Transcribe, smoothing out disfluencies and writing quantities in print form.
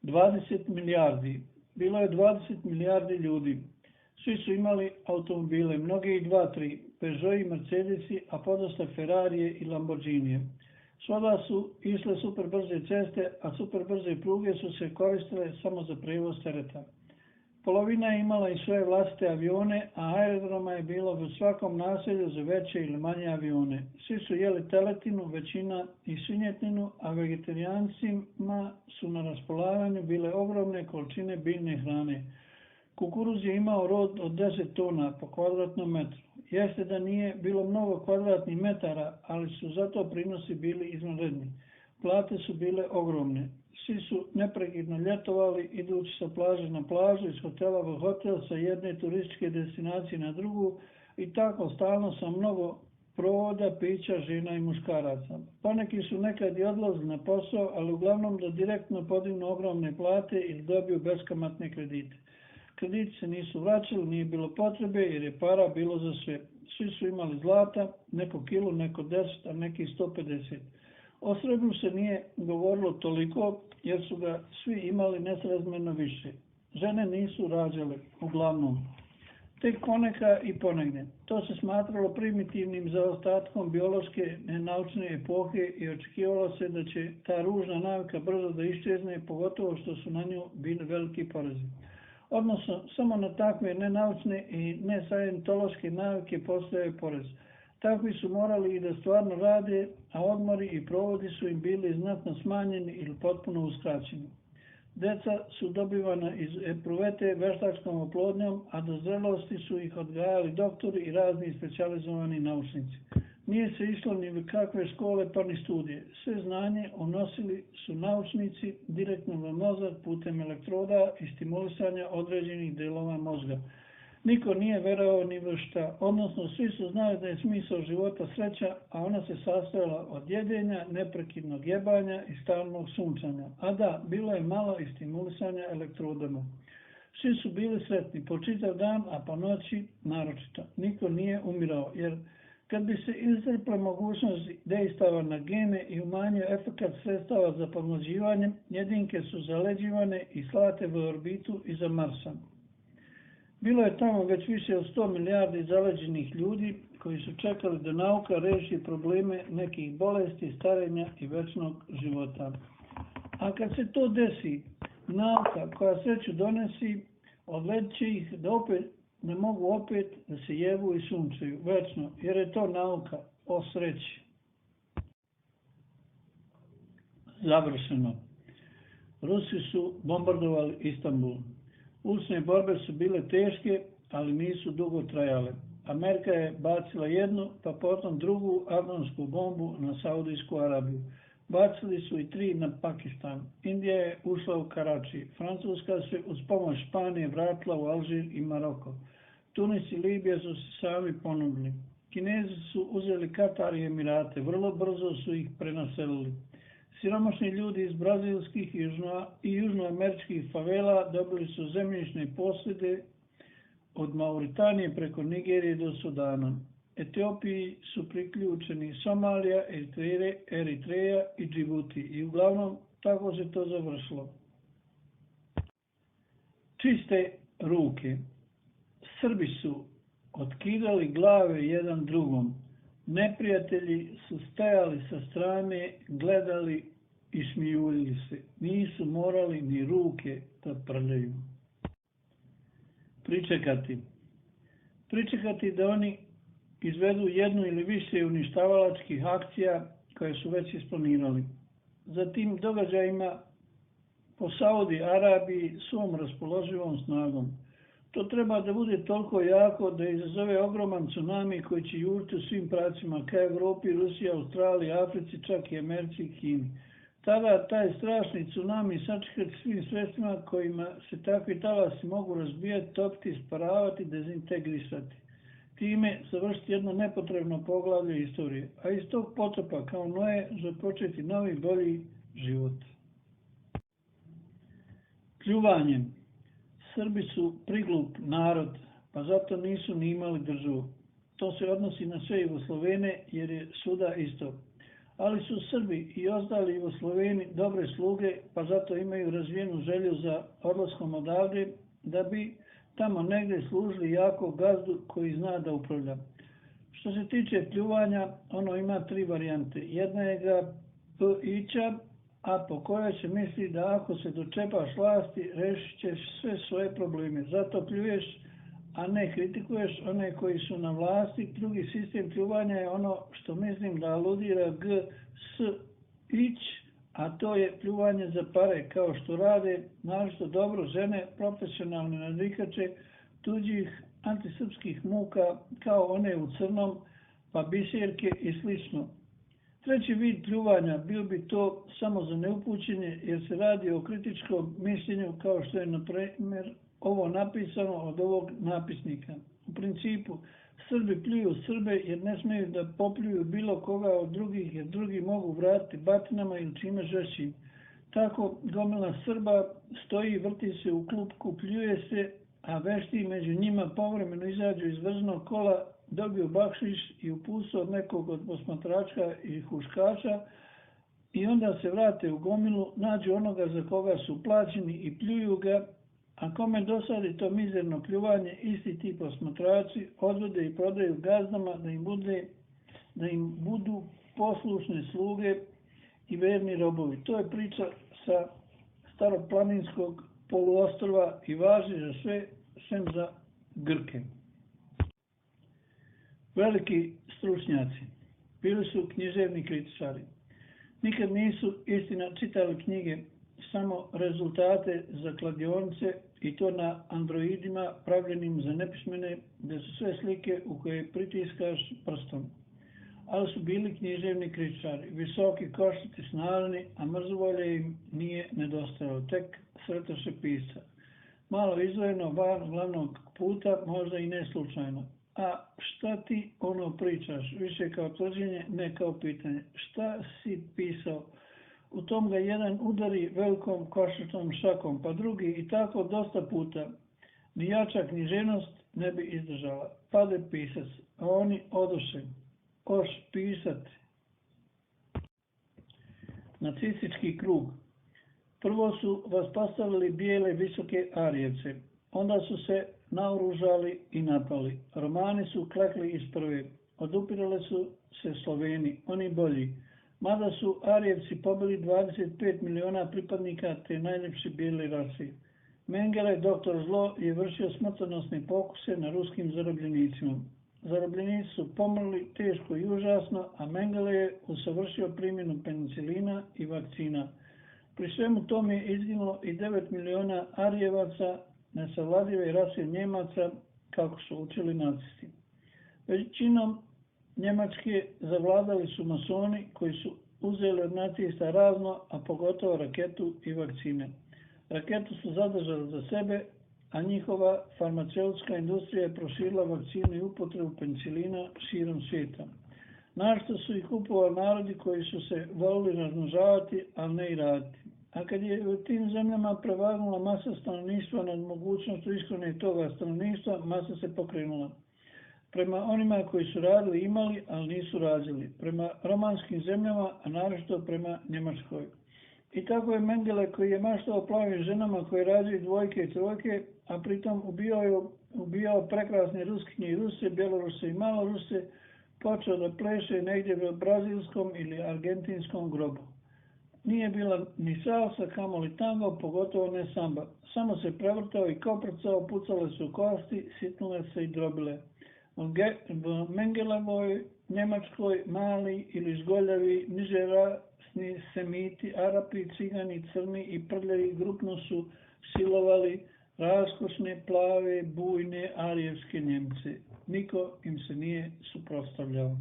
20 milijardi. Bilo je 20 milijardi ljudi. Svi su imali automobile, mnogi i 2-3, Peugeot i Mercedesi, a podosta Ferrarije i Lamborghinije. Svuda su išle super brze ceste, a super brze pruge su se koristile samo za prevoz tereta. Polovina je imala i svoje vlastite avione, a aerodroma je bilo u svakom naselju za veće ili manje avione. Svi su jeli teletinu, većina i svinjetinu, a vegetarijancima su na raspolaganju bile ogromne količine biljne hrane. Kukuruz je imao rod od 10 tona po kvadratnom metru. Jeste da nije bilo mnogo kvadratnih metara, ali su zato prinosi bili izvanredni. Plate su bile ogromne. Svi su neprekidno ljetovali, idući sa plaže na plažu, iz hotela u hotel, sa jedne turističke destinacije na drugu i tako stalno sa mnogo provoda, pića, žena i muškaraca. Poneki su nekad i odlazili na posao, ali uglavnom da direktno podignu ogromne plate ili dobiju beskamatne kredite. Krediti se nisu vraćali, nije bilo potrebe jer je para bilo za sve. Svi su imali zlata, neko kilu, neko 10, a neki 150. O srebru se nije govorilo toliko jer su ga svi imali nesrazmjerno više. Žene nisu rađale, uglavnom. Tek poneka i ponegdje. To se smatralo primitivnim zaostatkom biološke nenaučne epohe i očekivalo se da će ta ružna navika brzo da iščezne, pogotovo što su na nju bili veliki porezi. Odnosno, samo na takve nenaučne i nesajentološke navike postoje porez. Takvi su morali i da stvarno rade, a odmori i provodi su im bili znatno smanjeni ili potpuno uskraćeni. Deca su dobivana iz epruvete veštačkom oplodnjom, a do zrelosti su ih odgajali doktori i razni specijalizovani naučnici. Nije se išlo ni u kakve škole pa ni studije. Sve znanje unosili su naučnici direktno u mozak putem elektroda i stimulisanja određenih delova mozga. Niko nije verovao ni u šta, odnosno svi su znali da je smisao života sreća, a ona se sastojala od jedenja, neprekidnog jebanja i stalnog sunčanja. A da, bilo je malo i stimulisanja elektrodama. Svi su bili sretni po čitav dan, a po noći naročito. Niko nije umirao, jer kad bi se iscrpla mogućnost dejstava na gene i umanjio efekat sredstava za pomlađivanje, jedinke su zaleđivane i slate u orbitu iza Marsa. Bilo je tamo već više od 100 milijardi zaleđenih ljudi koji su čekali da nauka reši probleme nekih bolesti, starenja i večnog života. A kad se to desi, nauka koja sreću donesi, odvedit će ih da mogu opet da se jebu i sunčaju večno, jer je to nauka o sreći. Završeno. Rusi su bombardovali Istanbul. Ulične borbe su bile teške, ali nisu dugo trajale. Amerika je bacila jednu, pa potom drugu atomsku bombu na Saudijsku Arabiju. Bacili su i 3 na Pakistan. Indija je ušla u Karači. Francuska se uz pomoć Španije vratila u Alžir i Maroko. Tunis i Libija su se sami ponudili. Kinezi su uzeli Katar i Emirate. Vrlo brzo su ih prenaselili. Siromašni ljudi iz brazilskih i južnoameričkih favela dobili su zemljišne posjede od Mauritanije preko Nigerije do Sudana. Etiopiji su priključeni Somalija, Eritreja i Džibuti i uglavnom tako se to završilo. Čiste ruke. Srbi su otkidali glave jedan drugom. Neprijatelji su stajali sa strane, gledali i smijuljili se. Nisu morali ni ruke da prljaju. Pričekati da oni izvedu jednu ili više uništavalačkih akcija koje su već isplanirali. Zatim događajima po Saudi Arabiji svom raspoloživom snagom. To treba da bude toliko jako da izazove ogroman tsunami koji će juriti u svim pravcima ka Evropi, Rusiji, Australiji, Africi, čak i Americi i Kini. Tada taj strašni tsunami sačekati svim sredstvima kojima se takvi talasi mogu razbijati, topiti, sparavati, dezintegrisati. Time završiti jedno nepotrebno poglavlje istorije, a iz tog potopa kao Noe započeti novi bolji život. Pljuvanjem. Srbi su priglup narod, pa zato nisu ni imali državu. To se odnosi na sve Jugoslovene jer je svuda isto. ali su Srbi i ostali Jugosloveni dobre sluge, pa zato imaju razvijenu želju za odlaskom odavde, da bi tamo negdje služili jako gazdu koji zna da upravlja. Što se tiče pljuvanja, ono ima 3 varijante. Jedna je ga p-ića, a po kojoj se misli da ako se dočepaš vlasti, rešit ćeš sve svoje probleme. Zato pljuješ, a ne kritikuješ one koji su na vlasti. Drugi sistem pljuvanja je ono što mislim da aludira g, s, ić, a to je pljuvanje za pare, kao što rade naročito dobro žene, profesionalne nadvikače tuđih antisrpskih muka, kao one u crnom, pa biserke i slično. Treći vid pljuvanja bio bi to samo za neupućenje, jer se radi o kritičkom mišljenju, kao što je na primjer ovo napisano od ovog napisnika. U principu, Srbi pljuju Srbe jer ne smeju da popljuju bilo koga od drugih, jer drugi mogu vratiti batinama ili čime žešćim. Tako gomila Srba stoji, vrti se u klupku, pljuje se, a vešti među njima povremeno izađu iz vrznog kola, dobiju bakšiš i upusu od nekog od posmatrača i huškača i onda se vrate u gomilu, nađu onoga za koga su plaćeni i pljuju ga, a kome dosadi to mizerno pljuvanje, isti ti posmatrači odvode i prodaju gazdama da im budu poslušne sluge i verni robovi. To je priča sa staroplaninskog poluostrva i važi za sve, sem za Grke. Veliki stručnjaci bili su književni kritičari. Nikad nisu, istina, čitali knjige, samo rezultate za kladionice, i to na androidima pravljenim za nepismene, gdje su sve slike u koje pritiskaš prstom. Ali su bili književni kritičari, visoki, košati, snažni, a mrzovolje im nije nedostajalo, tek sretoše pisca. Malo izdvojeno van glavnog puta, možda i ne slučajno. A šta ti ono pričaš? Više kao tvrđenje, ne kao pitanje. Šta si pisao? U tom ga jedan udari velikom košatom šakom, pa drugi i tako dosta puta. Ni jača književnost ne bi izdržala. Pade pisac, a oni odoše. Oš pisati. Nacistički krug. Prvo su vas postavili bijele visoke Arijevce. Onda su se naoružali i napali. Romani su klekli iz prve. Odupirali su se Sloveni, oni bolji. Mada su Arijevci pobili 25 miliona pripadnika te najljepše bijele rase. Mengele, doktor zlo, je vršio smrtonosne pokuse na ruskim zarobljenicima. Zarobljenici su pomrli teško i užasno, a Mengele je usavršio primjenu penicilina i vakcina. Pri svemu tome je izginulo i 9 miliona Arijevaca, nesavladive rase Njemaca, kako su učili nacisti. Većinom Njemačke zavladali su masoni koji su uzeli od nacista razno, a pogotovo raketu i vakcine. Raketu su zadržali za sebe, a njihova farmaceutska industrija je proširila vakcinu i upotrebu penicilina širom svijeta. Našto su ih kupovali narodi koji su se volili razmnožavati, ali ne i raditi. A kad je u tim zemljama prevagnula masa stanovništva nad mogućnošću ishrane toga stanovništva, masa se pokrenula. Prema onima koji su radili imali, ali nisu rađali. Prema romanskim zemljama, a naročito prema Njemačkoj. I tako je Mengele, koji je maštao plavim ženama koje rađaju dvojke i trojke, a pritom ubijao prekrasne Ruskinje i Ruse, Bjeloruse i Maloruse, počeo da pleše negdje u brazilskom ili argentinskom grobu. Nije bila ni salsa, kamoli tango, pogotovo ne samba. Samo se prevrtao i koprcao, pucale su kosti, sitnule se i drobile. U Mengelevoj Njemačkoj mali ili žgoljavi, nižerasni Semiti, Arapi, Cigani, crni i prljavi grupno su silovali raskošne, plave, bujne, arijevske Njemce. Niko im se nije suprotstavljao.